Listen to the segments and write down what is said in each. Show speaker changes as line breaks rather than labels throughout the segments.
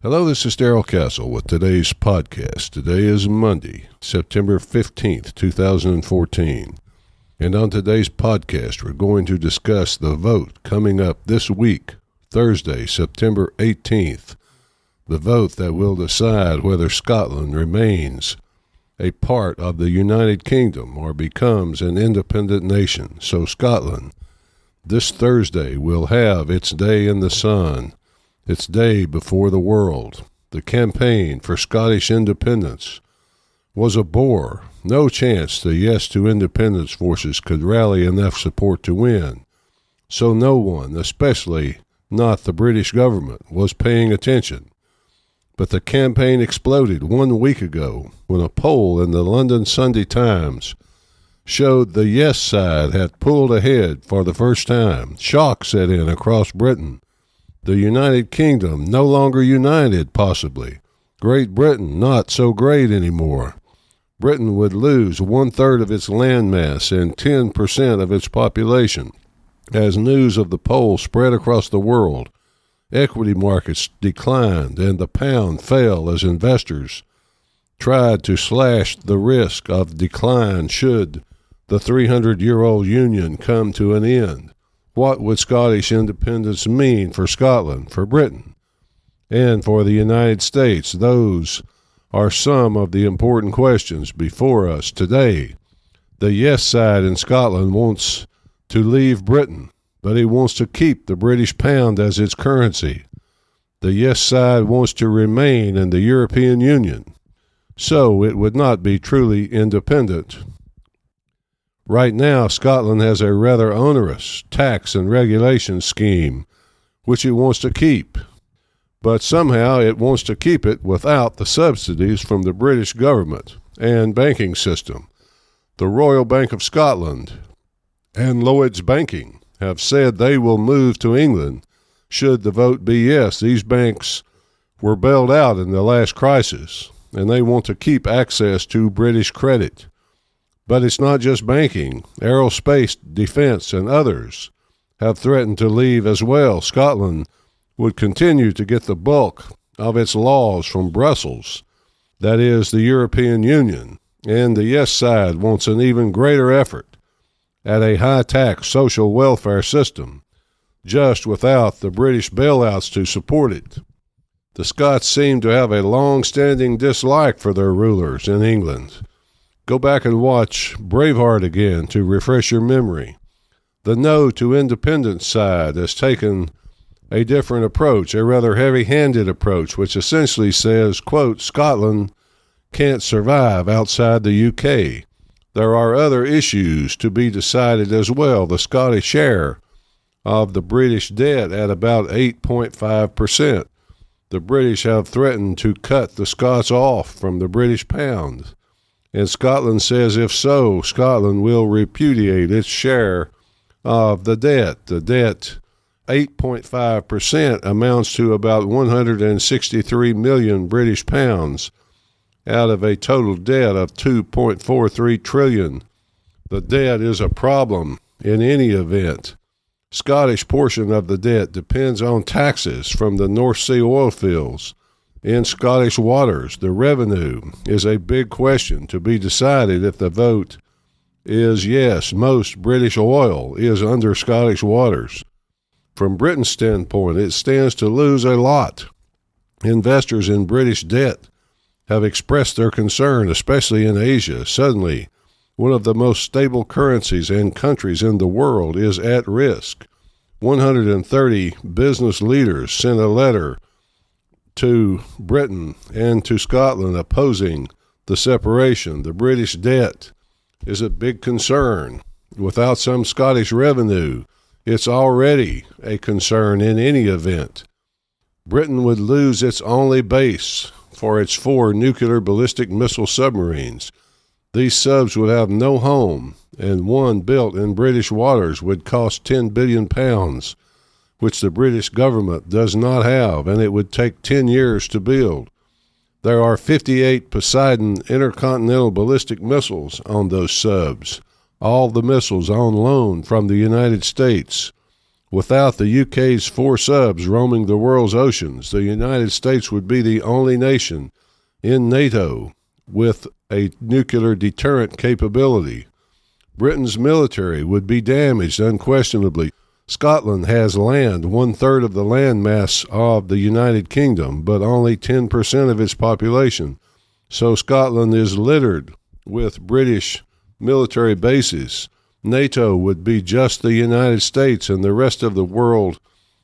Hello, this is Darrell Castle with today's podcast. Today is Monday, September 15th, 2014. And on today's podcast, we're going to discuss the vote coming up this week, Thursday, September 18th. The vote that will decide whether Scotland remains a part of the United Kingdom or becomes an independent nation. So Scotland, this Thursday, will have its day in the sun. Its day before the world. The campaign for Scottish independence was a bore. No chance the Yes to Independence forces could rally enough support to win. So no one, especially not the British government, was paying attention. But the campaign exploded 1 week ago when a poll in the London Sunday Times showed the Yes side had pulled ahead for the first time. Shock set in across Britain. The United Kingdom no longer united, possibly. Great Britain not so great anymore. Britain would lose 1/3 of its landmass and 10% of its population. As news of the poll spread across the world, equity markets declined and the pound fell as investors tried to slash the risk of decline should the 300-year-old Union come to an end. What would Scottish independence mean for Scotland, for Britain, and for the United States? Those are some of the important questions before us today. The Yes side in Scotland wants to leave Britain, but it wants to keep the British pound as its currency. The Yes side wants to remain in the European Union, so it would not be truly independent. Right now, Scotland has a rather onerous tax and regulation scheme, which it wants to keep. But somehow it wants to keep it without the subsidies from the British government and banking system. The Royal Bank of Scotland and Lloyds Banking have said they will move to England should the vote be yes. These banks were bailed out in the last crisis, and they want to keep access to British credit. But it's not just banking. Aerospace, defense, and others have threatened to leave as well. Scotland would continue to get the bulk of its laws from Brussels, that is, the European Union, and the Yes side wants an even greater effort at a high-tax social welfare system, just without the British bailouts to support it. The Scots seem to have a long-standing dislike for their rulers in England. Go back and watch Braveheart again to refresh your memory. The No to Independence side has taken a different approach, a rather heavy-handed approach, which essentially says, quote, Scotland can't survive outside the UK. There are other issues to be decided as well. The Scottish share of the British debt at about 8.5%. The British have threatened to cut the Scots off from the British pound. And Scotland says if so, Scotland will repudiate its share of the debt. The debt, 8.5%, amounts to about 163 million British pounds out of a total debt of 2.43 trillion. The debt is a problem in any event. Scottish portion of the debt depends on taxes from the North Sea oil fields. In Scottish waters, the revenue is a big question to be decided if the vote is yes. Most British oil is under Scottish waters. From Britain's standpoint, it stands to lose a lot. Investors in British debt have expressed their concern, especially in Asia. Suddenly, one of the most stable currencies and countries in the world is at risk. 130 business leaders sent a letter to Britain and to Scotland opposing the separation. The British debt is a big concern. Without some Scottish revenue, it's already a concern in any event. Britain would lose its only base for its 4 nuclear ballistic missile submarines. These subs would have no home, and one built in British waters would cost £10 billion, which the British government does not have, and it would take 10 years to build. There are 58 Poseidon intercontinental ballistic missiles on those subs, all the missiles on loan from the United States. Without the UK's 4 subs roaming the world's oceans, the United States would be the only nation in NATO with a nuclear deterrent capability. Britain's military would be damaged unquestionably. Scotland has land, 1/3 of the land mass of the United Kingdom, but only 10% of its population. So Scotland is littered with British military bases. NATO would be just the United States and the rest of the world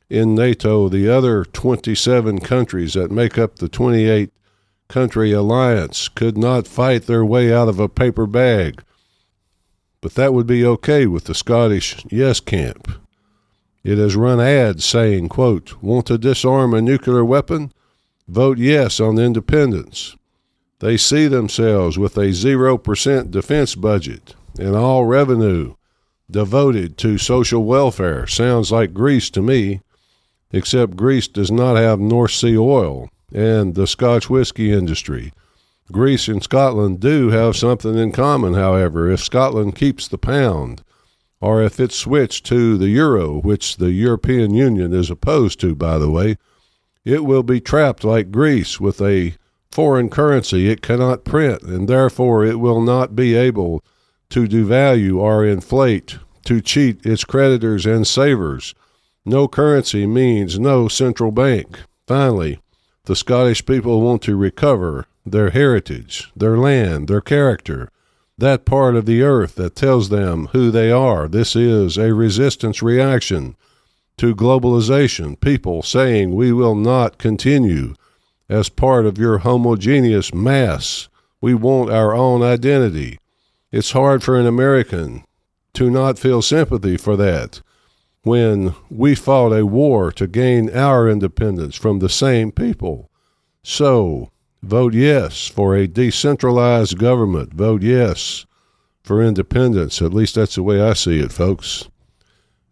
in NATO, the other 27 countries that make up the 28-country alliance, could not fight their way out of a paper bag. But that would be okay with the Scottish Yes camp. It has run ads saying, quote, "Want to disarm a nuclear weapon? Vote yes on independence." They see themselves with a 0% defense budget and all revenue devoted to social welfare. Sounds like Greece to me, except Greece does not have North Sea oil and the Scotch whiskey industry. Greece and Scotland do have something in common, however. If Scotland keeps the pound, or if it's switched to the euro, which the European Union is opposed to, by the way, it will be trapped like Greece with a foreign currency it cannot print, and therefore it will not be able to devalue or inflate to cheat its creditors and savers. No currency means no central bank. Finally, the Scottish people want to recover their heritage, their land, their character, that part of the earth that tells them who they are. This is a resistance reaction to globalization. People saying we will not continue as part of your homogeneous mass. We want our own identity. It's hard for an American to not feel sympathy for that when we fought a war to gain our independence from the same people. So, vote yes for a decentralized government. Vote yes for independence. At least that's the way I see it, folks.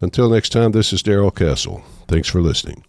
Until next time, this is Darrell Castle. Thanks for listening.